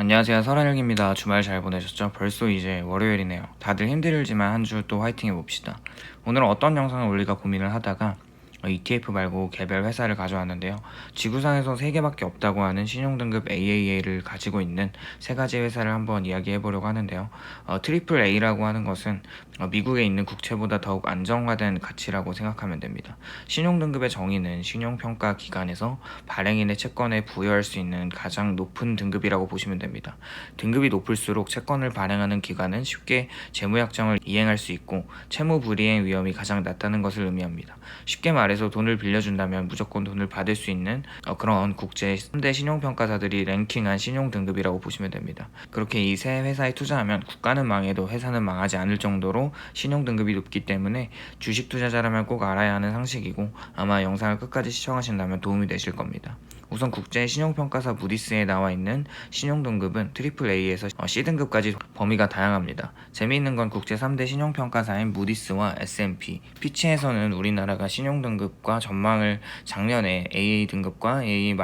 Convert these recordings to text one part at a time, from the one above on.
안녕하세요. 설한영입니다. 주말 잘 보내셨죠? 벌써 이제 월요일이네요. 다들 힘들지만 한 주 또 화이팅 해봅시다. 오늘은 어떤 영상을 올릴까 고민을 하다가 ETF 말고 개별 회사를 가져왔는데요. 지구상에서 3개밖에 없다고 하는 신용등급 AAA를 가지고 있는 3가지 회사를 한번 이야기해 보려고 하는데요. 트리플 A라고 하는 것은 미국에 있는 국채보다 더욱 안정화된 가치라고 생각하면 됩니다. 신용등급의 정의는 신용평가 기관에서 발행인의 채권에 부여할 수 있는 가장 높은 등급이라고 보시면 됩니다. 등급이 높을수록 채권을 발행하는 기관은 쉽게 재무약정을 이행할 수 있고 채무 불이행 위험이 가장 낮다는 것을 의미합니다. 쉽게 말해서 돈을 빌려준다면 무조건 돈을 받을 수 있는 그런 국제 3대 신용평가사들이 랭킹한 신용등급이라고 보시면 됩니다. 그렇게 이 세 회사에 투자하면 국가는 망해도 회사는 망하지 않을 정도로 신용등급이 높기 때문에 주식 투자자라면 꼭 알아야 하는 상식이고 아마 영상을 끝까지 시청하신다면 도움이 되실 겁니다. 우선 국제 신용평가사 무디스에 나와 있는 신용등급은 AAA에서 C등급까지 범위가 다양합니다. 재미있는 건 국제 3대 신용평가사인 무디스와 S&P, 피치에서는 우리나라가 신용등급과 전망을 작년에 AA 등급과 AA-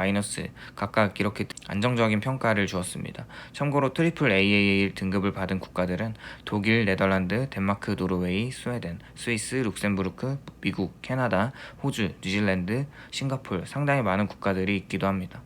각각 이렇게 안정적인 평가를 주었습니다. 참고로 AAA 등급을 받은 국가들은 독일, 네덜란드, 덴마크, 노르웨이, 스웨덴, 스위스, 룩셈부르크, 미국, 캐나다, 호주, 뉴질랜드, 싱가포르 상당히 많은 국가들이 있기도 합니다.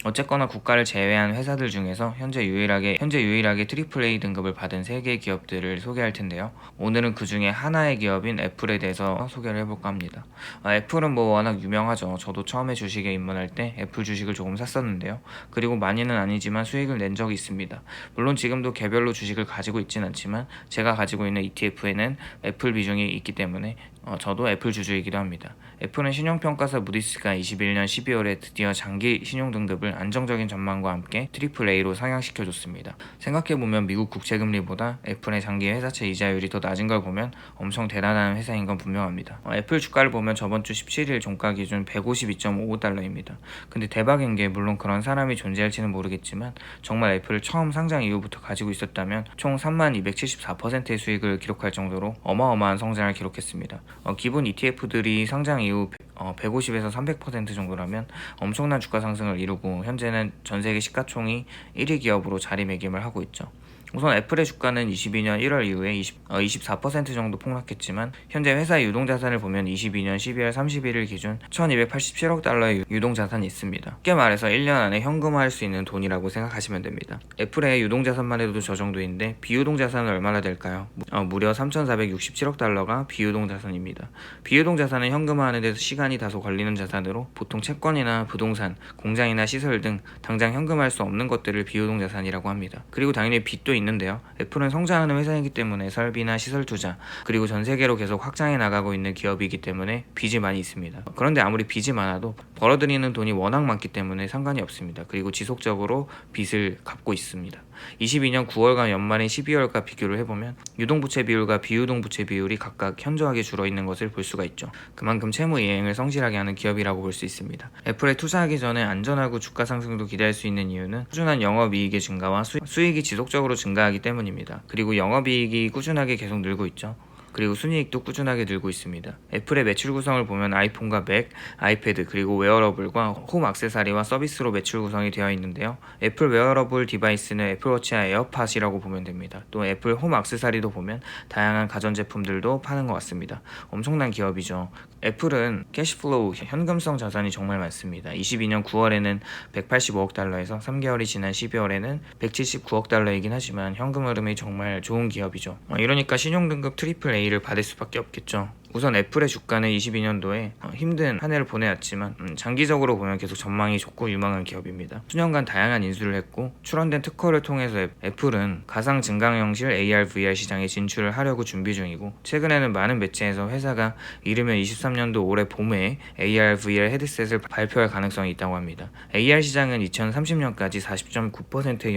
어쨌거나 국가를 제외한 회사들 중에서 현재 유일하게 AAA 등급을 받은 3개의 기업들을 소개할 텐데요. 오늘은 그 중에 하나의 기업인 애플에 대해서 소개를 해볼까 합니다. 애플은 워낙 유명하죠. 저도 처음에 주식에 입문할 때 애플 주식을 조금 샀었는데요. 그리고 많이는 아니지만 수익을 낸 적이 있습니다. 물론 지금도 개별로 주식을 가지고 있진 않지만 제가 가지고 있는 ETF에는 애플 비중이 있기 때문에 저도 애플 주주이기도 합니다. 애플은 신용평가사 무디스가 21년 12월에 드디어 장기 신용등급을 안정적인 전망과 함께 AAA로 상향시켜줬습니다. 생각해보면 미국 국채금리보다 애플의 장기 회사채 이자율이 더 낮은 걸 보면 엄청 대단한 회사인 건 분명합니다. 애플 주가를 보면 저번 주 17일 종가 기준 152.55달러입니다. 근데 대박인 게 물론 그런 사람이 존재할지는 모르겠지만 정말 애플을 처음 상장 이후부터 가지고 있었다면 총 3274%의 수익을 기록할 정도로 어마어마한 성장을 기록했습니다. 기본 ETF들이 상장 이후 150에서 300% 정도라면 엄청난 주가 상승을 이루고 현재는 전세계 시가총이 1위 기업으로 자리매김을 하고 있죠. 우선 애플의 주가는 22년 1월 이후에 24% 정도 폭락했지만 현재 회사의 유동자산을 보면 22년 12월 31일 기준 1287억 달러의 유동자산이 있습니다. 쉽게 말해서 1년 안에 현금화할 수 있는 돈이라고 생각하시면 됩니다. 애플의 유동자산만 해도 저 정도인데 비유동자산은 얼마나 될까요? 무려 3467억 달러가 비유동자산입니다. 비유동자산은 현금화하는 데서 시간이 다소 걸리는 자산으로 보통 채권이나 부동산, 공장이나 시설 등 당장 현금화할 수 없는 것들을 비유동자산이라고 합니다. 그리고 당연히 빚도 있는데요. 애플은 성장하는 회사이기 때문에 설비나 시설 투자 그리고 전 세계로 계속 확장해 나가고 있는 기업이기 때문에 빚이 많이 있습니다. 그런데 아무리 빚이 많아도 벌어들이는 돈이 워낙 많기 때문에 상관이 없습니다. 그리고 지속적으로 빚을 갚고 있습니다. 22년 9월과 연말인 12월과 비교를 해보면 유동부채 비율과 비유동부채 비율이 각각 현저하게 줄어있는 것을 볼 수가 있죠. 그만큼 채무 이행을 성실하게 하는 기업이라고 볼 수 있습니다. 애플에 투자하기 전에 안전하고 주가 상승도 기대할 수 있는 이유는 꾸준한 영업이익의 증가와 수익이 지속적으로 증가하기 때문입니다. 그리고 영업이익이 꾸준하게 계속 늘고 있죠. 그리고 순이익도 꾸준하게 늘고 있습니다. 애플의 매출 구성을 보면 아이폰과 맥, 아이패드 그리고 웨어러블과 홈 액세서리와 서비스로 매출 구성이 되어 있는데요. 애플 웨어러블 디바이스는 애플워치와 에어팟이라고 보면 됩니다. 또 애플 홈 액세서리도 보면 다양한 가전제품들도 파는 것 같습니다. 엄청난 기업이죠. 애플은 캐시플로우, 현금성 자산이 정말 많습니다. 22년 9월에는 185억 달러에서 3개월이 지난 12월에는 179억 달러이긴 하지만 현금 흐름이 정말 좋은 기업이죠. 이러니까 신용등급 AAA를 받을 수밖에 없겠죠. 우선 애플의 주가는 22년도에 힘든 한 해를 보내왔지만 장기적으로 보면 계속 전망이 좋고 유망한 기업입니다. 수년간 다양한 인수를 했고 출원된 특허를 통해서 애플은 가상 증강현실 AR, VR 시장에 진출을 하려고 준비 중이고 최근에는 많은 매체에서 회사가 이르면 23년도 올해 봄에 AR, VR 헤드셋을 발표할 가능성이 있다고 합니다. AR 시장은 2030년까지 40.9%의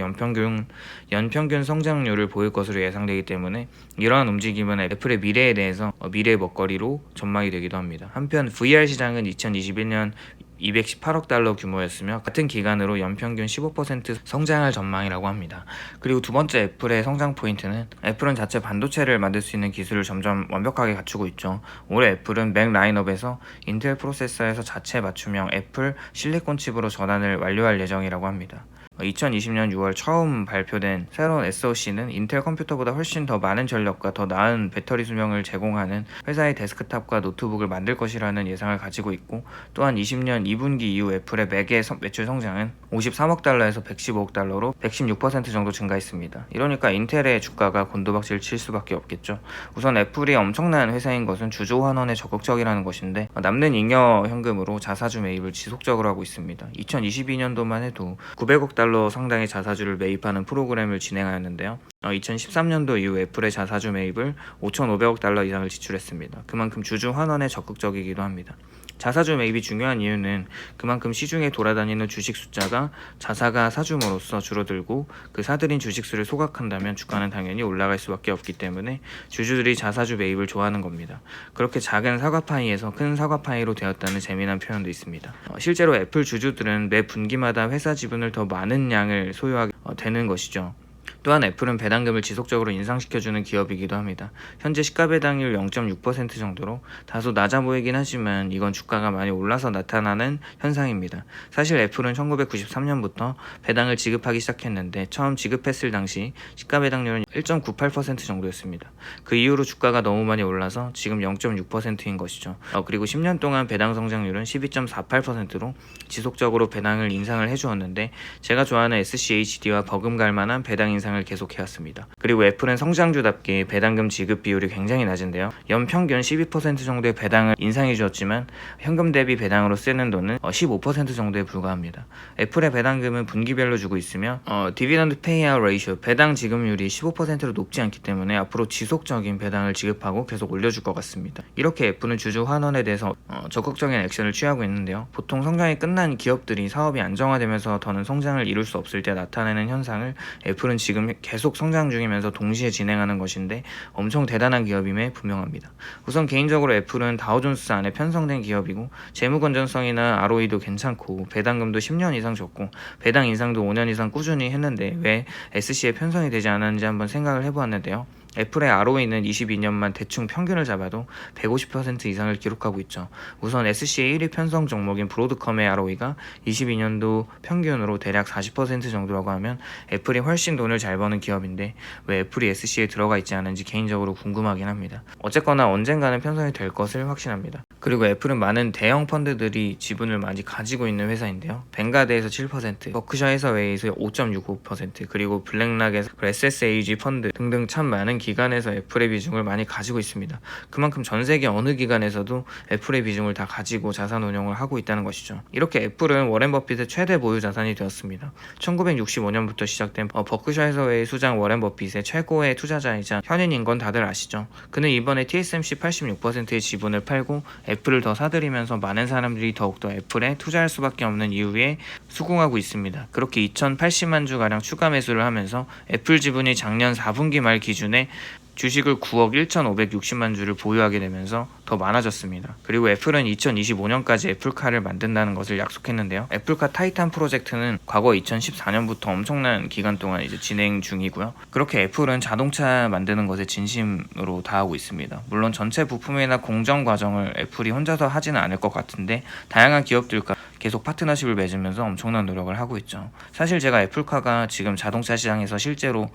연평균 성장률을 보일 것으로 예상되기 때문에 이러한 움직임은 애플의 미래에 대해서 미래의 먹거리로 전망이 되기도 합니다. 한편 VR 시장은 2021년 218억 달러 규모였으며 같은 기간으로 연평균 15% 성장할 전망이라고 합니다. 그리고 두 번째 애플의 성장 포인트는 애플은 자체 반도체를 만들 수 있는 기술을 점점 완벽하게 갖추고 있죠. 올해 애플은 맥 라인업에서 인텔 프로세서에서 자체 맞춤형 애플 실리콘 칩으로 전환을 완료할 예정이라고 합니다. 2020년 6월 처음 발표된 새로운 SoC는 인텔 컴퓨터보다 훨씬 더 많은 전력과 더 나은 배터리 수명을 제공하는 회사의 데스크탑과 노트북을 만들 것이라는 예상을 가지고 있고, 또한 20년 2분기 이후 애플의 매개 매출 성장은 53억 달러에서 115억 달러로 116% 정도 증가했습니다. 이러니까 인텔의 주가가 곤두박질 칠 수밖에 없겠죠. 우선 애플이 엄청난 회사인 것은 주주 환원에 적극적이라는 것인데, 남는 잉여 현금으로 자사주 매입을 지속적으로 하고 있습니다. 2022년도만 해도 900억 달러 상당의 자사주를 매입하는 프로그램을 진행하였는데요. 2013년도 이후 애플의 자사주 매입을 5,500억 달러 이상을 지출했습니다. 그만큼 주주 환원에 적극적이기도 합니다. 자사주 매입이 중요한 이유는 그만큼 시중에 돌아다니는 주식 숫자가 자사가 사줌으로써 줄어들고, 그 사들인 주식수를 소각한다면 주가는 당연히 올라갈 수밖에 없기 때문에 주주들이 자사주 매입을 좋아하는 겁니다. 그렇게 작은 사과파이에서 큰 사과파이로 되었다는 재미난 표현도 있습니다. 실제로 애플 주주들은 매 분기마다 회사 지분을 더 많은 양을 소유하게 되는 것이죠. 또한 애플은 배당금을 지속적으로 인상시켜주는 기업이기도 합니다. 현재 시가 배당률 0.6% 정도로 다소 낮아 보이긴 하지만 이건 주가가 많이 올라서 나타나는 현상입니다. 사실 애플은 1993년부터 배당을 지급하기 시작했는데, 처음 지급했을 당시 시가 배당률은 1.98% 정도였습니다. 그 이후로 주가가 너무 많이 올라서 지금 0.6%인 것이죠. 그리고 10년 동안 배당 성장률은 12.48%로 지속적으로 배당을 인상을 해주었는데, 제가 좋아하는 SCHD와 버금갈 만한 배당 인상을 계속해왔습니다. 그리고 애플은 성장주답게 배당금 지급 비율이 굉장히 낮은데요. 연평균 12% 정도의 배당을 인상해 주었지만 현금 대비 배당으로 쓰는 돈은 15% 정도에 불과합니다. 애플의 배당금은 분기별로 주고 있으며 디비던드 페이아웃 레이쇼, 배당 지급률이 15%로 높지 않기 때문에 앞으로 지속적인 배당을 지급하고 계속 올려줄 것 같습니다. 이렇게 애플은 주주 환원에 대해서 적극적인 액션을 취하고 있는데요. 보통 성장이 끝난 기업들이 사업이 안정화되면서 더는 성장을 이룰 수 없을 때 나타나는 현상을 애플은 지금 계속 성장 중이면서 동시에 진행하는 것인데, 엄청 대단한 기업임에 분명합니다. 우선 개인적으로 애플은 다우존스 안에 편성된 기업이고, 재무 건전성이나 ROE도 괜찮고, 배당금도 10년 이상 줬고, 배당 인상도 5년 이상 꾸준히 했는데 왜 SC에 편성이 되지 않았는지 한번 생각을 해보았는데요. 애플의 ROE는 22년만 대충 평균을 잡아도 150% 이상을 기록하고 있죠. 우선 SC의 1위 편성 종목인 브로드컴의 ROE가 22년도 평균으로 대략 40% 정도라고 하면 애플이 훨씬 돈을 잘 버는 기업인데 왜 애플이 SC에 들어가 있지 않은지 개인적으로 궁금하긴 합니다. 어쨌거나 언젠가는 편성이 될 것을 확신합니다. 그리고 애플은 많은 대형 펀드들이 지분을 많이 가지고 있는 회사인데요. 벵가드에서 7%, 버크셔 해서웨이에서 5.65%, 그리고 블랙락에서 SSAG 펀드 등등 참 많은 기관에서 애플의 비중을 많이 가지고 있습니다. 그만큼 전 세계 어느 기관에서도 애플의 비중을 다 가지고 자산 운용을 하고 있다는 것이죠. 이렇게 애플은 워렌 버핏의 최대 보유 자산이 되었습니다. 1965년부터 시작된 버크셔 해서웨이 수장 워렌 버핏의 최고의 투자자이자 현인인 건 다들 아시죠. 그는 이번에 TSMC 86%의 지분을 팔고 애플을 더 사들이면서 많은 사람들이 더욱더 애플에 투자할 수밖에 없는 이유에 수긍하고 있습니다. 그렇게 2080만 주가량 추가 매수를 하면서 애플 지분이 작년 4분기 말 기준에 주식을 9억 1,560만 주를 보유하게 되면서 더 많아졌습니다. 그리고 애플은 2025년까지 애플카를 만든다는 것을 약속했는데요. 애플카 타이탄 프로젝트는 과거 2014년부터 엄청난 기간 동안 이제 진행 중이고요. 그렇게 애플은 자동차 만드는 것에 진심으로 다하고 있습니다. 물론 전체 부품이나 공정 과정을 애플이 혼자서 하지는 않을 것 같은데 다양한 기업들과 계속 파트너십을 맺으면서 엄청난 노력을 하고 있죠. 사실 제가 애플카가 지금 자동차 시장에서 실제로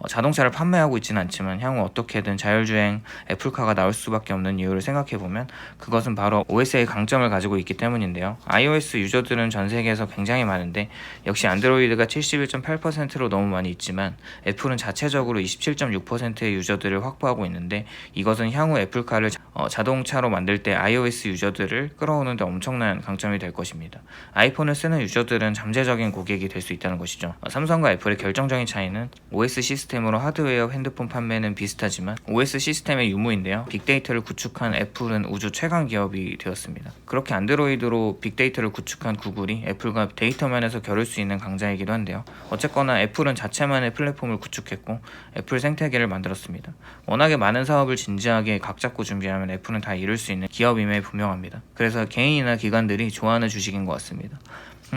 자동차를 판매하고 있지는 않지만 향후 어떻게든 자율주행 애플카가 나올 수밖에 없는 이유를 생각해보면 그것은 바로 OS의 강점을 가지고 있기 때문인데요. iOS 유저들은 전 세계에서 굉장히 많은데 역시 안드로이드가 71.8%로 너무 많이 있지만 애플은 자체적으로 27.6%의 유저들을 확보하고 있는데 이것은 향후 애플카를 자동차로 만들 때 iOS 유저들을 끌어오는 데 엄청난 강점이 될 것입니다. 아이폰을 쓰는 유저들은 잠재적인 고객이 될 수 있다는 것이죠. 삼성과 애플의 결정적인 차이는 OS 시스템으로 하드웨어 핸드폰 판매는 비슷하지만 OS 시스템의 유무인데요. 빅데이터를 구축한 애플은 우주 최강 기업이 되었습니다. 그렇게 안드로이드로 빅데이터를 구축한 구글이 애플과 데이터 면에서 겨룰 수 있는 강자이기도 한데요. 어쨌거나 애플은 자체만의 플랫폼을 구축했고 애플 생태계를 만들었습니다. 워낙에 많은 사업을 진지하게 각 잡고 준비하면 애플은 다 이룰 수 있는 기업임에 분명합니다. 그래서 개인이나 기관들이 좋아하는 주식인 것 같습니다.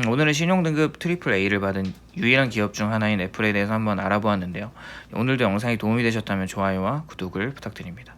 오늘은 신용등급 트리플 A를 받은 유일한 기업 중 하나인 애플에 대해서 한번 알아보았는데요. 오늘도 영상이 도움이 되셨다면 좋아요와 구독을 부탁드립니다.